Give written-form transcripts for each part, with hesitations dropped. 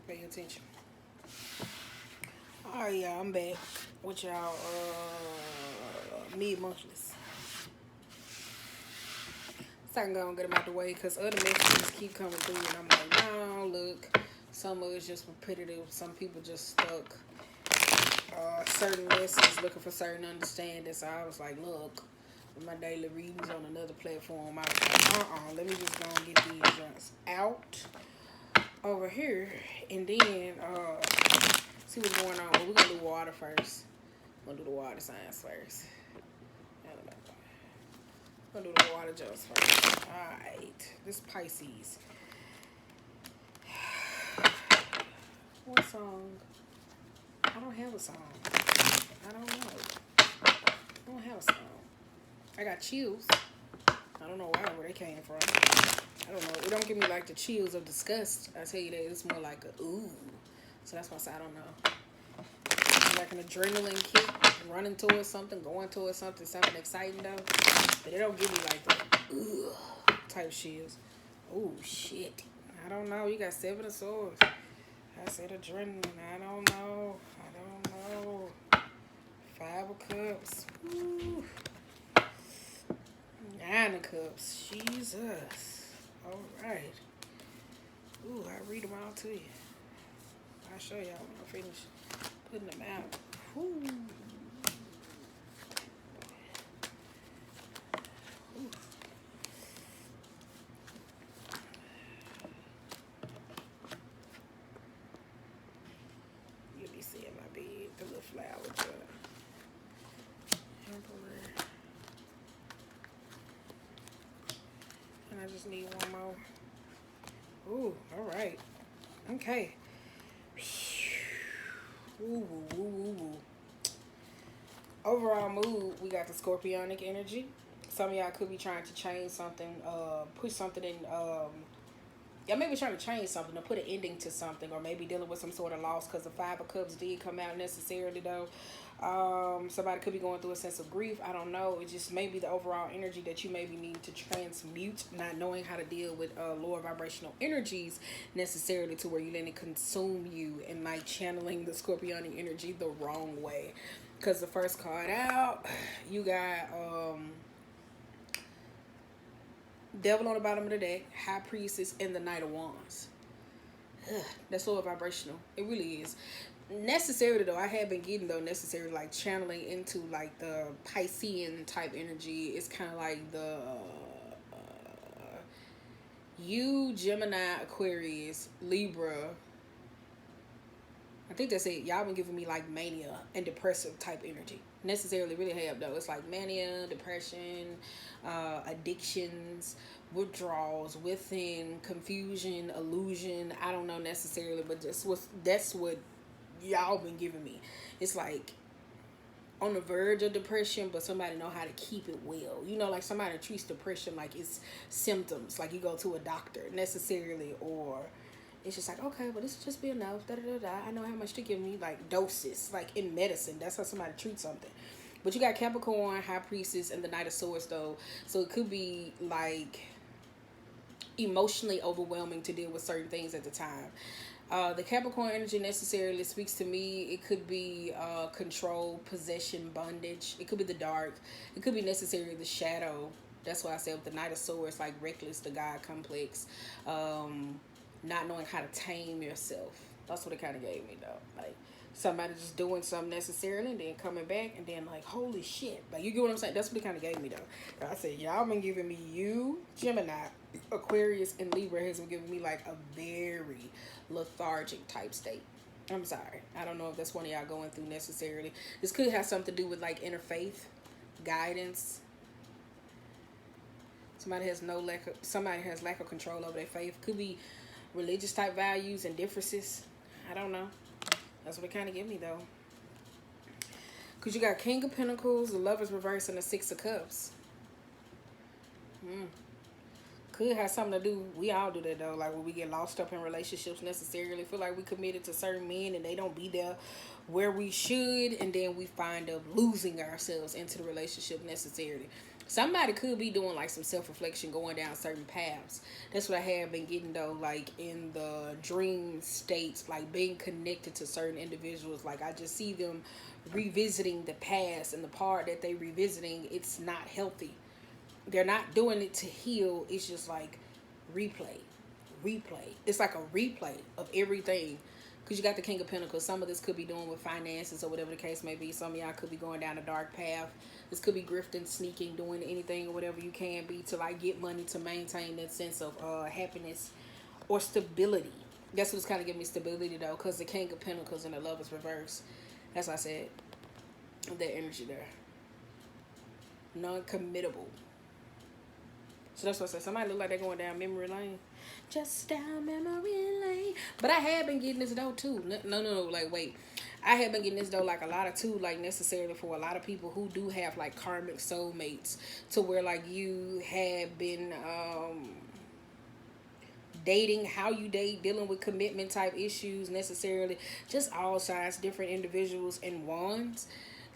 Pay attention. Alright, y'all, I'm back with y'all mid-monthlies. So I can go and get them out the way because other messages keep coming through and I'm like, no, look. Some of it's just repetitive. Some people just stuck. Certain lessons looking for certain understanding. So I was like, look, with my daily readings on another platform, I was like, let me just go and get these joints out over here and then see what's going on. Well, we're gonna do water first. We're gonna do the water signs first. I don't know. We're gonna do the water jumps first. Alright. This Pisces. What song? I don't have a song. I don't know. I don't have a song. I got chills. I don't know where they came from. I don't know. It don't give me like the chills of disgust. I tell you that it's more like a ooh. So that's why I say I don't know. Like an adrenaline kick, running towards something, going towards something exciting though. But it don't give me like the ooh type chills. Oh shit. I don't know. You got 7 of swords. I said adrenaline. I don't know. 5 of cups. Ooh. 9 of cups. Jesus. All right. Ooh, I read them all to you. I'll show y'all when I finish putting them out. Ooh. Ooh. You'll be seeing my bed, the little flower jar. Emperor. And I just need one more. Ooh, all right. Okay. Ooh, ooh, ooh, ooh. Overall mood, we got the Scorpionic energy. Some of y'all could be trying to change something, push something in, y'all may be trying to change something or put an ending to something, or maybe dealing with some sort of loss because the 5 of Cups did come out necessarily though. Somebody could be going through a sense of grief. I don't know. It just may be the overall energy that you maybe need to transmute, not knowing how to deal with lower vibrational energies necessarily to where you let it consume you and like channeling the Scorpionic energy the wrong way. Because the first card out, you got Devil on the bottom of the deck, High Priestess, and the Knight of Wands. Ugh, that's lower vibrational. It really is. Necessarily though, I have been getting though necessarily like channeling into like the Piscean type energy. It's kind of like the you, Gemini, Aquarius, Libra. I think that's it. Y'all been giving me like mania and depressive type energy. Necessarily really have though. It's like mania, depression, addictions, withdrawals, within, confusion, illusion. I don't know necessarily, but that's what y'all been giving me. It's like on the verge of depression, but somebody know how to keep it well. You know, like somebody treats depression like it's symptoms, like you go to a doctor necessarily, or it's just like, okay, well, this will just be enough. Da da da da. I know how much to give me, like doses, like in medicine. That's how somebody treats something. But you got Capricorn, High Priestess, and the Knight of Swords though, so it could be like emotionally overwhelming to deal with certain things at the time. The Capricorn energy necessarily speaks to me. It could be control, possession, bondage. It could be the dark. It could be necessarily the shadow. That's why I said with the Knight of Swords, like reckless, the God complex. Not knowing how to tame yourself. That's what it kind of gave me though. Like somebody just doing something necessarily and then coming back and then like, holy shit. Like, you get what I'm saying? That's what it kind of gave me though. I said, y'all been giving me you, Gemini, Aquarius, and Libra has been giving me like a very lethargic type state. I'm sorry. I don't know if that's one of y'all going through necessarily. This could have something to do with like inner faith, guidance. Somebody has lack of control over their faith. Could be religious type values and differences. I don't know. That's what it kind of give me though. Because you got King of Pentacles, the Lovers reverse, and the 6 of Cups. Could have something to do, we all do that though, like when we get lost up in relationships necessarily, feel like we committed to certain men and they don't be there where we should, and then we find up losing ourselves into the relationship necessarily. Somebody could be doing like some self-reflection, going down certain paths. That's what I have been getting though, like in the dream states, like being connected to certain individuals. Like I just see them revisiting the past, and the part that they revisiting, it's not healthy. They're not doing it to heal. It's just like replay, replay. It's like a replay of everything. Because you got the King of Pentacles. Some of this could be doing with finances or whatever the case may be. Some of y'all could be going down a dark path. This could be grifting, sneaking, doing anything or whatever you can be to like get money to maintain that sense of happiness or stability. That's what's kind of giving me stability though, because the King of Pentacles and the Love is reversed. That's why I said that energy there. Non-committable. So that's what I said. Somebody look like they're going down memory lane. Just down memory lane. But I have been getting this though too. No. Like, wait. I have been getting this though, like a lot of too, like necessarily for a lot of people who do have like karmic soulmates, to where like you have been dating, how you date, dealing with commitment type issues necessarily. Just all sides, different individuals and wands.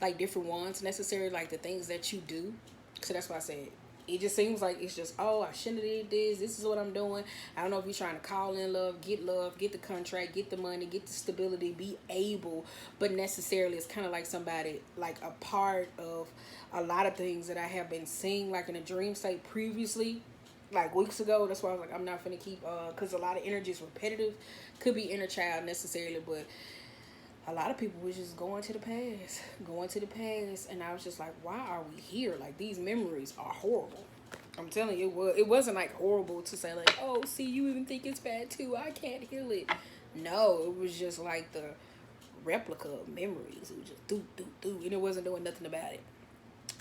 Like different wands necessarily, like the things that you do. So that's why I said it just seems like it's just, oh, I shouldn't have did this. This is what I'm doing. I don't know if you're trying to call in love, get the contract, get the money, get the stability, be able. But necessarily it's kind of like somebody, like a part of a lot of things that I have been seeing, like in a dream state previously, like weeks ago. That's why I was like, I'm not going to keep, because a lot of energy is repetitive. Could be inner child necessarily, but a lot of people was just going to the past, and I was just like, why are we here? Like, these memories are horrible. I'm telling you, it wasn't like horrible to say like, oh, see, you even think it's bad too, I can't heal it. No, it was just like the replica of memories. It was just do, and it wasn't doing nothing about it.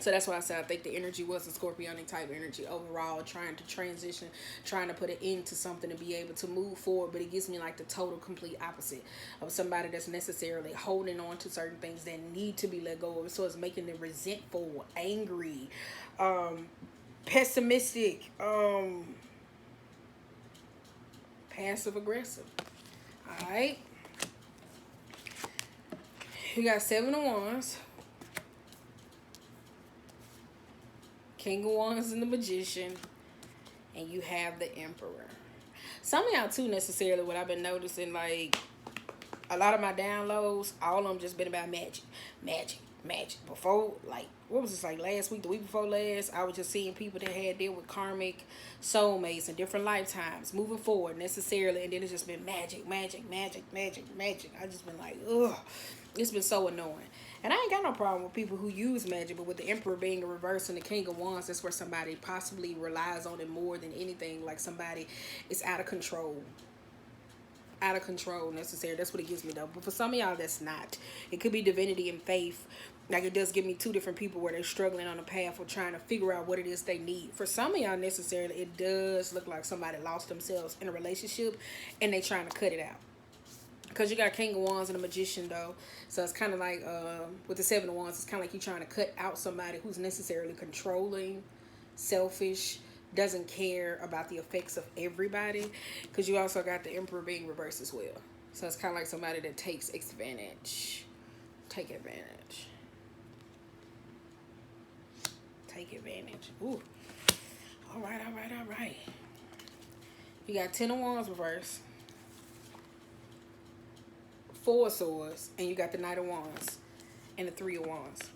So that's why I said I think the energy was a scorpionic type energy overall, trying to transition, trying to put an end to something to be able to move forward. But it gives me like the total complete opposite of somebody that's necessarily holding on to certain things that need to be let go of. So it's making them resentful, angry, pessimistic, passive aggressive. All right. You got 7 of Wands, King of Wands and the Magician, and you have the Emperor. Some of y'all too necessarily, what I've been noticing, like a lot of my downloads, all of them just been about magic. Before, like, what was this, like last week, the week before last, I was just seeing people that had dealt with karmic soulmates and different lifetimes moving forward necessarily, and then it's just been magic. I just been like, ugh, it's been so annoying. And I ain't got no problem with people who use magic, but with the Emperor being a reverse and the King of Wands, that's where somebody possibly relies on it more than anything. Like somebody is out of control necessary. That's what it gives me though. But for some of y'all, that's not. It could be divinity and faith. Like it does give me 2 different people where they're struggling on the path or trying to figure out what it is they need. For some of y'all necessarily, it does look like somebody lost themselves in a relationship and they trying to cut it out. Because you got King of Wands and a Magician though. So it's kind of like with the 7 of Wands, it's kind of like you trying to cut out somebody who's necessarily controlling, selfish, doesn't care about the effects of everybody. Because you also got the Emperor being reversed as well. So it's kind of like somebody that takes advantage. Take advantage. Ooh. All right. You got 10 of Wands reversed, 4 of Swords, and you got the Knight of Wands and the 3 of Wands.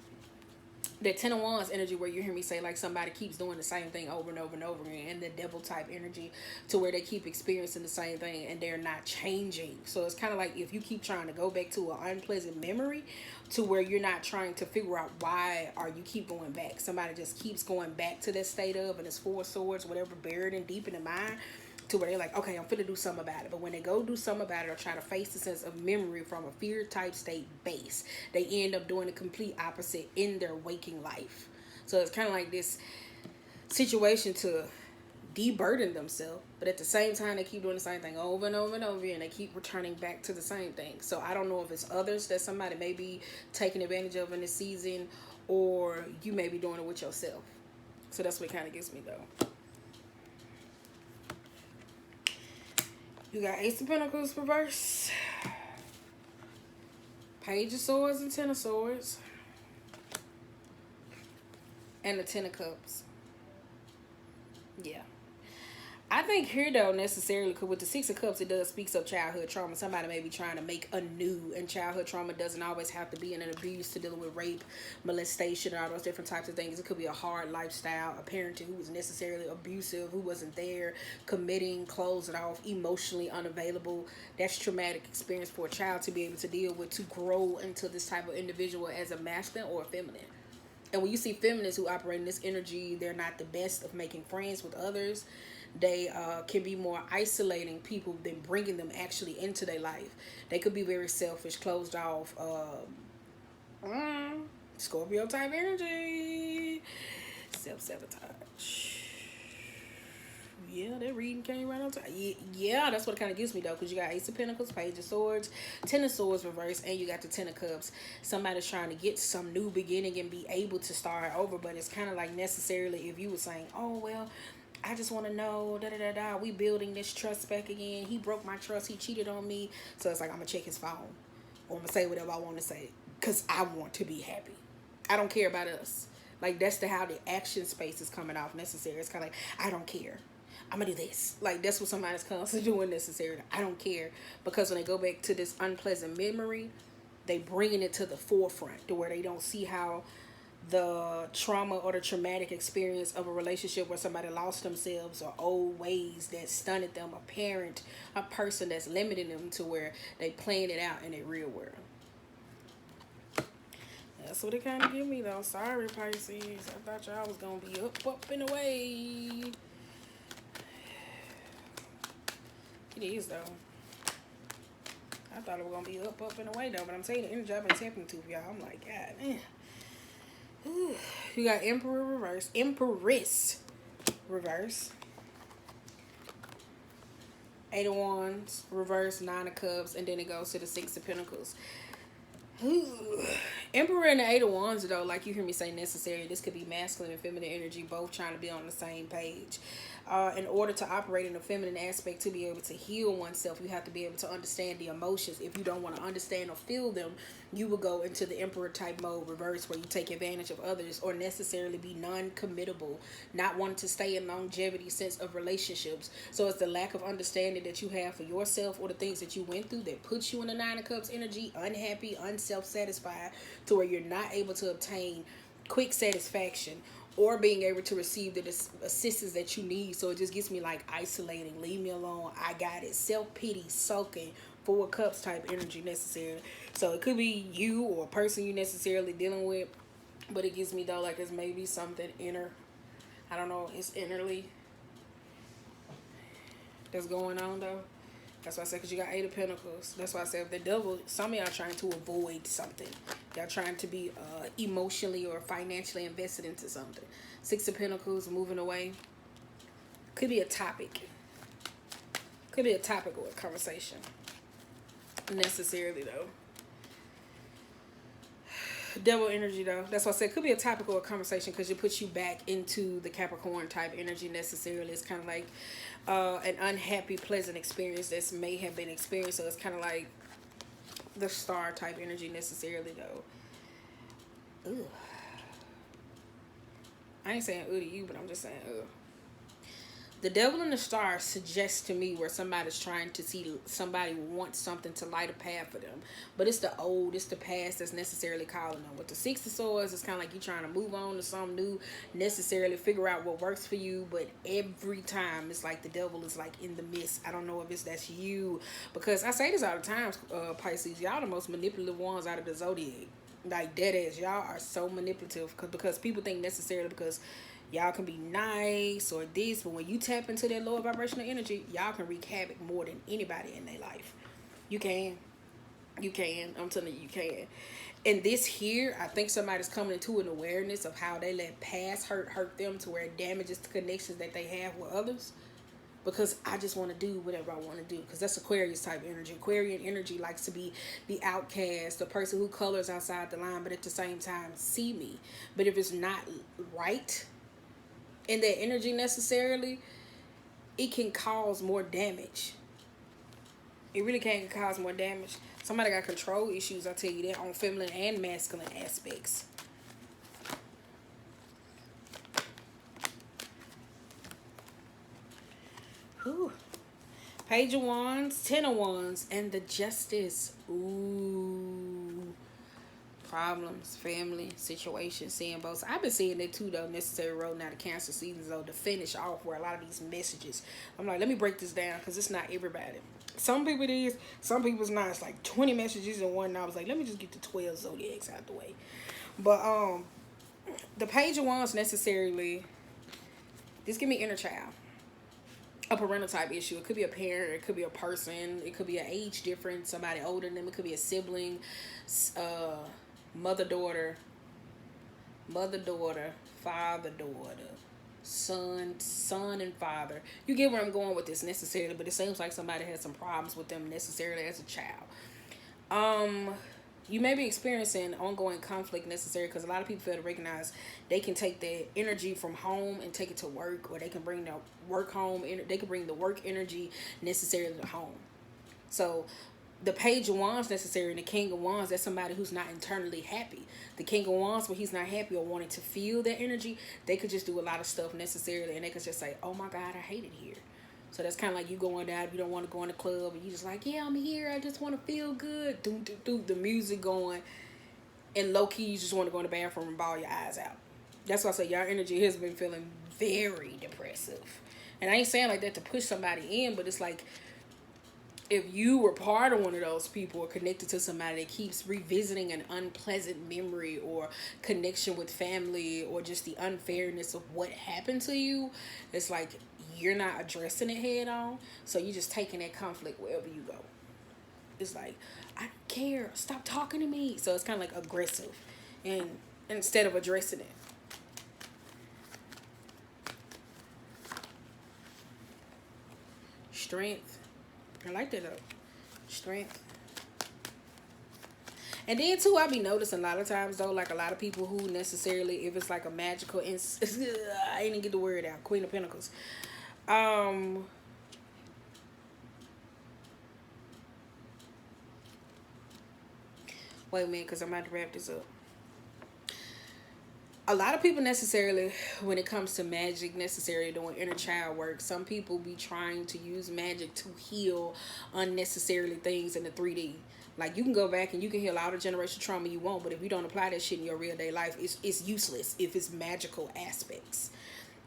That 10 of Wands energy where you hear me say like somebody keeps doing the same thing over and over and over again, and the devil type energy to where they keep experiencing the same thing and they're not changing. So it's kind of like if you keep trying to go back to an unpleasant memory to where you're not trying to figure out why or you keep going back. Somebody just keeps going back to that state of, and it's 4 of Swords, whatever, buried and deep in the mind, to where they're like, okay, I'm finna do something about it. But when they go do something about it or try to face the sense of memory from a fear type state base, they end up doing the complete opposite in their waking life. So it's kind of like this situation to deburden themselves, but at the same time they keep doing the same thing over and over and over again. They keep returning back to the same thing. So I don't know if it's others that somebody may be taking advantage of in this season, or you may be doing it with yourself. So that's what kind of gets me though. You got Ace of Pentacles reverse, Page of Swords and 10 of Swords, And the Ten of Cups. Yeah. I think here though necessarily, because with the Six of Cups, it does speaks of childhood trauma. Somebody may be trying to make anew, and childhood trauma doesn't always have to be in an abuse to dealing with rape, molestation, or all those different types of things. It could be a hard lifestyle, a parenting who was necessarily abusive, who wasn't there, committing, closing off, emotionally unavailable. That's traumatic experience for a child to be able to deal with, to grow into this type of individual as a masculine or a feminine. And when you see feminists who operate in this energy, they're not the best of making friends with others. They can be more isolating people than bringing them actually into their life. They could be very selfish, closed off, Scorpio type energy, self-sabotage. Yeah, that reading came right on time. Yeah, that's what it kind of gives me though, because you got Ace of Pentacles, Page of Swords, Ten of Swords reverse, and you got the Ten of Cups. Somebody's trying to get some new beginning and be able to start over, but it's kind of like necessarily if you were saying, oh, well, I just want to know, da-da-da-da, we building this trust back again. He broke my trust. He cheated on me. So it's like, I'm going to check his phone. Or I'm going to say whatever I want to say because I want to be happy. I don't care about us. Like, that's how the action space is coming off necessary. It's kind of like, I don't care. I'm going to do this. Like, that's what somebody's constantly doing necessarily. I don't care. Because when they go back to this unpleasant memory, they bringing it to the forefront to where they don't see how the trauma or the traumatic experience of a relationship where somebody lost themselves or old ways that stunted them, a parent, a person that's limiting them to where they playing it out in the real world. That's what it kind of give me though. Sorry, Pisces. I thought y'all was going to be up and away. It is though. I thought it was going to be up and away though. But I'm telling you, the energy I've been tapping to y'all, I'm like, God, man. You got Emperor reverse, Empress reverse, Eight of Wands reverse, Nine of Cups, and then it goes to the Six of Pentacles. Emperor and the Eight of Wands though, like you hear me say necessary, this could be masculine and feminine energy both trying to be on the same page. In order to operate in a feminine aspect, to be able to heal oneself, you have to be able to understand the emotions. If you don't want to understand or feel them, you will go into the Emperor type mode reverse, where you take advantage of others or necessarily be non-committable, not wanting to stay in longevity sense of relationships. So it's the lack of understanding that you have for yourself or the things that you went through that puts you in the Nine of Cups energy, unhappy, unself-satisfied, to where you're not able to obtain quick satisfaction or being able to receive the assistance that you need. So it just gets me like isolating, leave me alone, I got it, self-pity, sulking, Four of Cups type energy necessary. So it could be you or a person you necessarily dealing with, but it gives me though like it's maybe something inner, I don't know, it's innerly that's going on though. That's why I said, because you got Eight of Pentacles. That's why I said, if the devil, some of y'all trying to avoid something. Y'all trying to be emotionally or financially invested into something. Six of Pentacles, moving away. Could be a topic. Could be a topic or a conversation. Necessarily, though. Devil energy, though. That's why I said, could be a topic or a conversation, because it puts you back into the Capricorn type energy necessarily. It's kind of like an unhappy, pleasant experience that may have been experienced. So it's kind of like the star type energy necessarily, though. Ugh. I ain't saying ooh to you, but I'm just saying ugh. The Devil and the Star suggests to me where somebody's trying to see, somebody wants something to light a path for them. But it's the old, it's the past that's necessarily calling them. With the Six of Swords, it's kind of like you're trying to move on to something new, necessarily figure out what works for you. But every time, it's like the devil is like in the midst. I don't know if that's you. Because I say this all the time, Pisces, y'all the most manipulative ones out of the zodiac. Like, dead ass, y'all are so manipulative. Because people think necessarily because y'all can be nice or this, but when you tap into that lower vibrational energy, y'all can wreak havoc more than anybody in their life. You can. You can. I'm telling you, you can. And this here, I think somebody's coming into an awareness of how they let past hurt them to where it damages the connections that they have with others. Because I just want to do whatever I want to do. Because that's Aquarius type energy. Aquarian energy likes to be the outcast, the person who colors outside the line, but at the same time, see me. But if it's not right in that energy necessarily, it can cause more damage. It really can cause more damage. Somebody got control issues, I tell you that, on feminine and masculine aspects. Page of Wands, Ten of Wands, and the Justice. Ooh. Problems, family, situations, seeing both. So I've been seeing it too, though. Necessary road now, the Cancer season, though, to finish off where a lot of these messages. I'm like, let me break this down because it's not everybody. Some people it is, some people's not. It's like 20 messages in one. And I was like, let me just get the 12 zodiacs out the way. But the Page of Wands necessarily, this give me inner child. A parental type issue. It could be a parent, it could be a person, it could be an age difference, somebody older than them, it could be a sibling, mother daughter, father daughter, son and father. You get where I'm going with this necessarily, but it seems like somebody has some problems with them necessarily as a child. You may be experiencing ongoing conflict necessary because a lot of people fail to recognize they can take the energy from home and take it to work, or they can bring the work home. They can bring the work energy necessarily to home. So the Page of Wands necessary and the King of Wands, that's somebody who's not internally happy. The King of Wands, when he's not happy or wanting to feel that energy, they could just do a lot of stuff necessarily, and they could just say, oh my God, I hate it here. So that's kind of like you going out, you don't want to go in the club, and you just like, yeah, I'm here, I just want to feel good. The music going, and low-key, you just want to go in the bathroom and bawl your eyes out. That's why I say your energy has been feeling very depressive. And I ain't saying like that to push somebody in, but it's like, if you were part of one of those people or connected to somebody that keeps revisiting an unpleasant memory or connection with family or just the unfairness of what happened to you, it's like you're not addressing it head on. So you're just taking that conflict wherever you go. It's like, I don't care. Stop talking to me. So it's kind of like aggressive, and instead of addressing it. Strength. I like that though. Strength. And then too, I be noticing a lot of times though, like a lot of people who necessarily, if it's like a magical, I ain't even get the word out. Queen of Pentacles. Wait a minute, because I'm about to wrap this up. A lot of people necessarily, when it comes to magic, necessarily doing inner child work, some people be trying to use magic to heal unnecessarily things in the 3D. Like, you can go back and you can heal all the generational trauma you want, but if you don't apply that shit in your real day life, it's useless if it's magical aspects.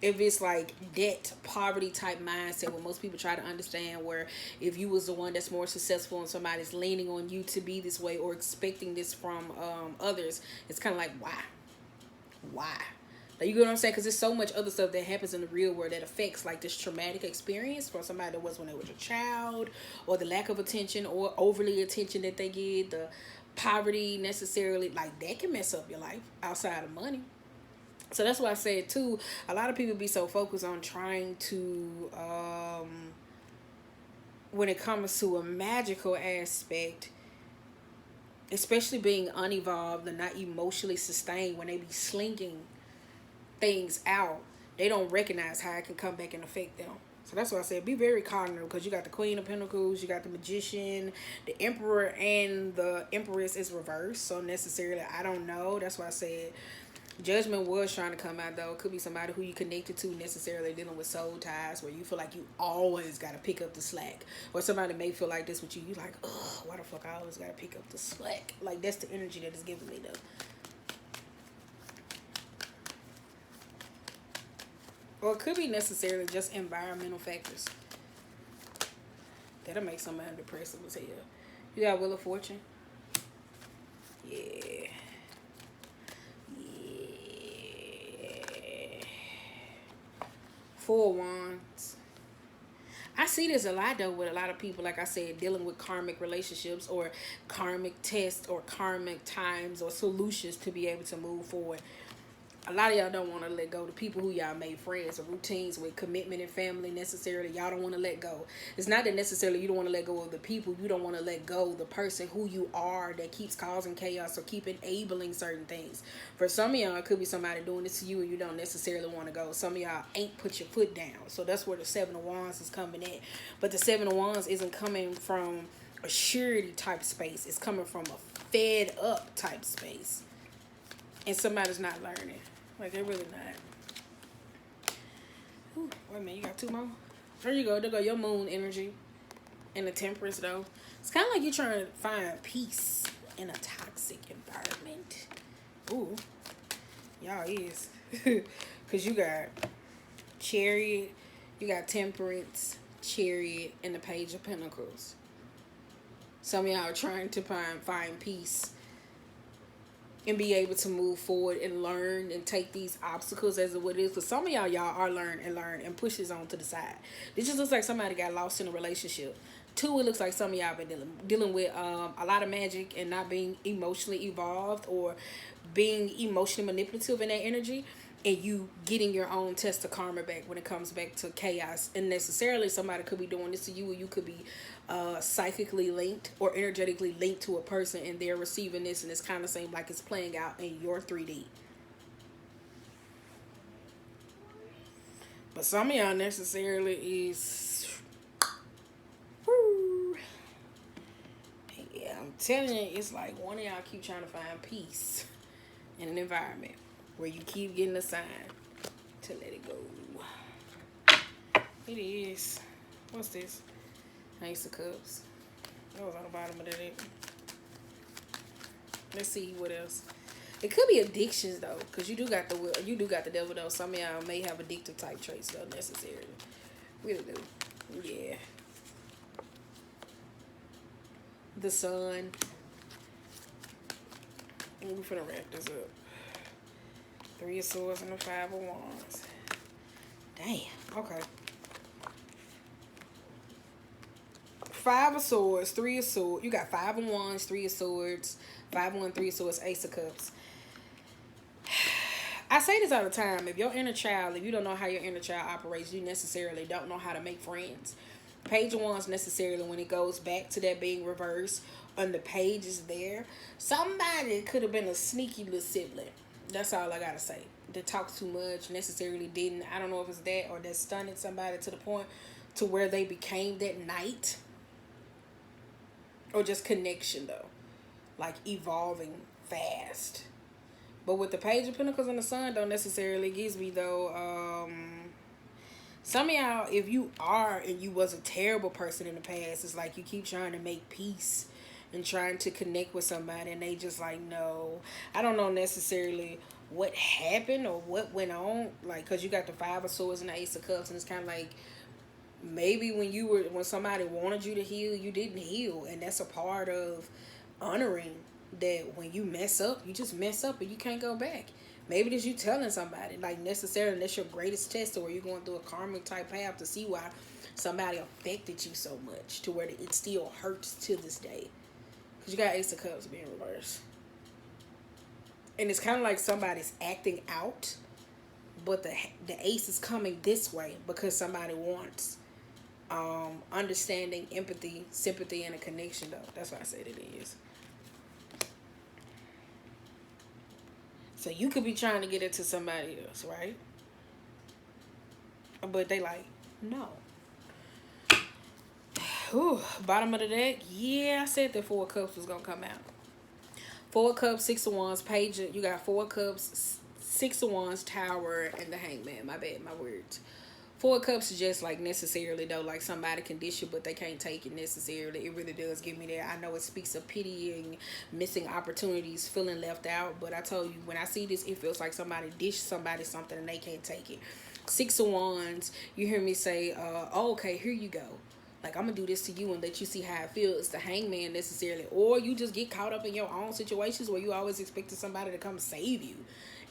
If it's like debt, poverty type mindset, where most people try to understand, where if you was the one that's more successful and somebody's leaning on you to be this way or expecting this from others, it's kind of like, why? Like, you get what I'm saying? Because there's so much other stuff that happens in the real world that affects like this traumatic experience from somebody that was when they was a child, or the lack of attention or overly attention that they get, the poverty necessarily, like that can mess up your life outside of money. So that's why I said too, a lot of people be so focused on trying to, when it comes to a magical aspect, especially being unevolved and not emotionally sustained, when they be slinging things out, they don't recognize how it can come back and affect them. So that's why I said be very cognizant, because you got the Queen of Pentacles, you got the Magician, the Emperor, and the Empress is reversed. So necessarily, I don't know. That's why I said Judgment was trying to come out though. It could be somebody who you connected to, necessarily dealing with soul ties, where you feel like you always got to pick up the slack. Or somebody may feel like this with you. You like, ugh, why the fuck I always got to pick up the slack? Like, that's the energy that is giving me though. Or it could be necessarily just environmental factors that'll make somebody depressive as hell. You got Wheel of Fortune. Yeah. Four Wands. I see this a lot though with a lot of people, like I said, dealing with karmic relationships or karmic tests or karmic times or solutions to be able to move forward. A lot of y'all don't want to let go. The people who y'all made friends or routines with, commitment and family, necessarily, y'all don't want to let go. It's not that necessarily you don't want to let go of the people. You don't want to let go the person who you are that keeps causing chaos or keep enabling certain things. For some of y'all, it could be somebody doing this to you and you don't necessarily want to go. Some of y'all ain't put your foot down. So that's where the Seven of Wands is coming in. But the Seven of Wands isn't coming from a surety type space. It's coming from a fed up type space. And somebody's not learning. Like, they're really not. Ooh, wait a minute, you got two more? There you go. There go your moon energy. in the Temperance, though, it's kind of like you're trying to find peace in a toxic environment. Ooh, y'all is. Because you got Chariot, you got Temperance, Chariot, and the Page of Pentacles. Some of y'all are trying to find peace and be able to move forward and learn and take these obstacles as what it is. Because some of y'all are learn and pushes on to the side. It just looks like somebody got lost in a relationship. Two, it looks like some of y'all been dealing with a lot of magic and not being emotionally evolved or being emotionally manipulative in that energy, and you getting your own test of karma back when it comes back to chaos. And necessarily somebody could be doing this to you, or you could be psychically linked or energetically linked to a person, and they're receiving this, and it's kind of seems like it's playing out in your 3D. But some of y'all necessarily is, woo, yeah, I'm telling you, it's like one of y'all keep trying to find peace in an environment where you keep getting a sign to let it go. It is. What's this? Ace of Cups. That was on the bottom of that. Let's see what else. It could be addictions though, because you do got the devil though. Some of y'all may have addictive type traits though, necessarily. Really do. Yeah. The Sun. We're finna wrap this up. 3 of Swords and the 5 of Wands. Damn. Okay. 5 of Swords, 3 of Swords. You got 5 of Wands, 3 of Swords, 5 of Wands, 3 of Swords, Ace of Cups. I say this all the time. If your inner child, if you don't know how your inner child operates, you necessarily don't know how to make friends. Page of Wands necessarily, when it goes back to that being reversed, and the page is there, somebody could have been a sneaky little sibling. That's all I gotta say. That talks too much, necessarily didn't. I don't know if it's that or that stunned somebody to the point to where they became that knight. Or just connection though. Like evolving fast. But with the Page of Pentacles and the Sun don't necessarily gives me though. Some of y'all, if you are and you was a terrible person in the past, it's like you keep trying to make peace and trying to connect with somebody, and they just like, no. I don't know necessarily what happened or what went on, like, because you got the 5 of Swords and the Ace of Cups, and it's kind of like maybe when somebody wanted you to heal, you didn't heal, and that's a part of honoring that. When you mess up, you just mess up and you can't go back. Maybe it's you telling somebody, like, necessarily that's your greatest test, or you're going through a karmic type path to see why somebody affected you so much to where it still hurts to this day. Because you got Ace of Cups being reversed. And it's kind of like somebody's acting out, but the ace is coming this way because somebody wants understanding, empathy, sympathy, and a connection, though. That's what I said it is. So you could be trying to get it to somebody else, right? But they like, no. Ooh, bottom of the deck. Yeah, I said that 4 of Cups was going to come out. 4 of Cups, 6 of Wands, Page. You got 4 of Cups, 6 of Wands, Tower, and the Hangman. My bad, my words. 4 of Cups is just like necessarily though, like somebody can dish you, but they can't take it necessarily. It really does give me that. I know it speaks of pitying, missing opportunities, feeling left out. But I told you, when I see this, it feels like somebody dished somebody something and they can't take it. 6 of Wands, you hear me say, oh, okay, here you go. Like, I'm going to do this to you and let you see how it feels. It's the Hangman necessarily. Or you just get caught up in your own situations where you always expected somebody to come save you.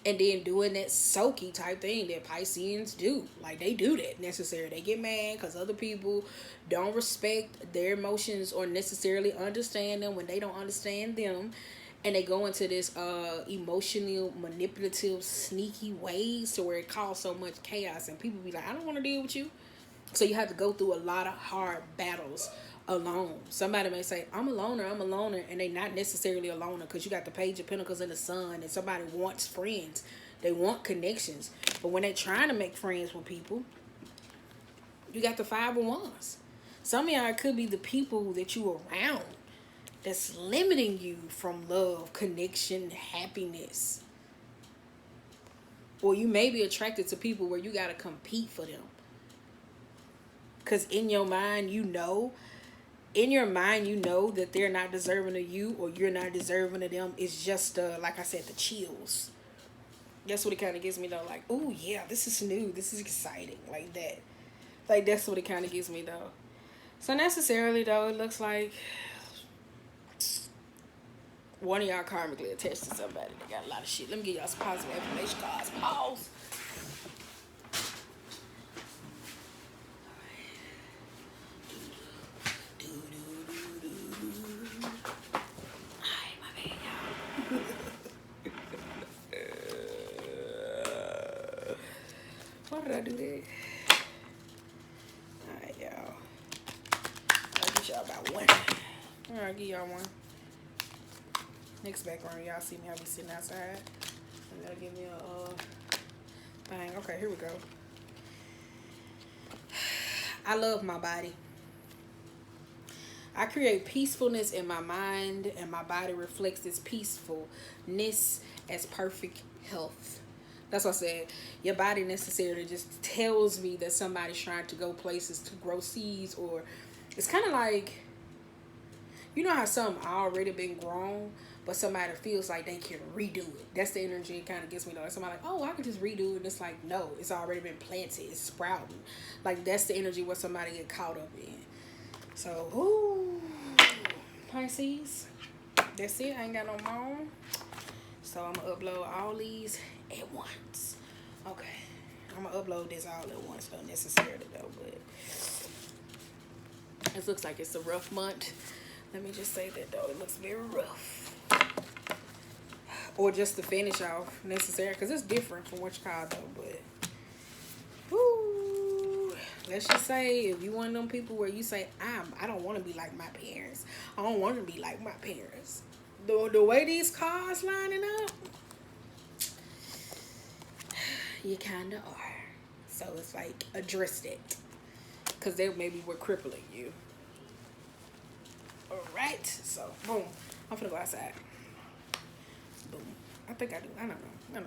And then doing that soaky type thing that Pisceans do. Like, they do that necessarily. They get mad because other people don't respect their emotions or necessarily understand them when they don't understand them. And they go into this emotional, manipulative, sneaky ways to where it causes so much chaos. And people be like, I don't want to deal with you. So you have to go through a lot of hard battles alone. Somebody may say, I'm a loner, and they not necessarily a loner because you got the Page of Pentacles and the Sun, and somebody wants friends. They want connections. But when they're trying to make friends with people, you got the 5 of Wands. Some of y'all could be the people that you around that's limiting you from love, connection, happiness. Or you may be attracted to people where you got to compete for them. Because in your mind, you know in your mind, you know that they're not deserving of you or you're not deserving of them. It's just, like I said, the chills. That's what it kind of gives me, though. Like, oh, yeah, this is new. This is exciting. Like that. Like, that's what it kind of gives me, though. So, necessarily, though, it looks like one of y'all karmically attached to somebody that got a lot of shit. Let me give y'all some positive affirmation cards. Pause. Why did I do that? Alright, y'all. I'll get y'all about one. Alright, give y'all one. Next background, y'all see me, I'll be sitting outside. And that'll give me a thing. Okay, here we go. I love my body. I create peacefulness in my mind, and my body reflects this peacefulness as perfect health. That's what I said. Your body necessarily just tells me that somebody's trying to go places to grow seeds, or it's kind of like, you know how something already been grown, but somebody feels like they can redo it. That's the energy it kind of gives me, though. Somebody like, oh, I could just redo it. And it's like, no, it's already been planted. It's sprouting. Like, that's the energy where somebody get caught up in. So, ooh, Pisces, that's it. I ain't got no more. So, I'm going to upload all these at once. Okay. I'm going to upload this all at once, though, necessarily, though. But it looks like it's a rough month. Let me just say that, though. It looks very rough. Or just to finish off, necessary. Because it's different from what you call, though. But, whoo. Let's just say, if you one of them people where you say, I don't want to be like my parents. I don't want to be like my parents. The way these cars lining up, you kind of are. So it's like, address that. Because they maybe were crippling you. Alright. So, boom. I'm finna go outside. Boom. I think I do. I don't know.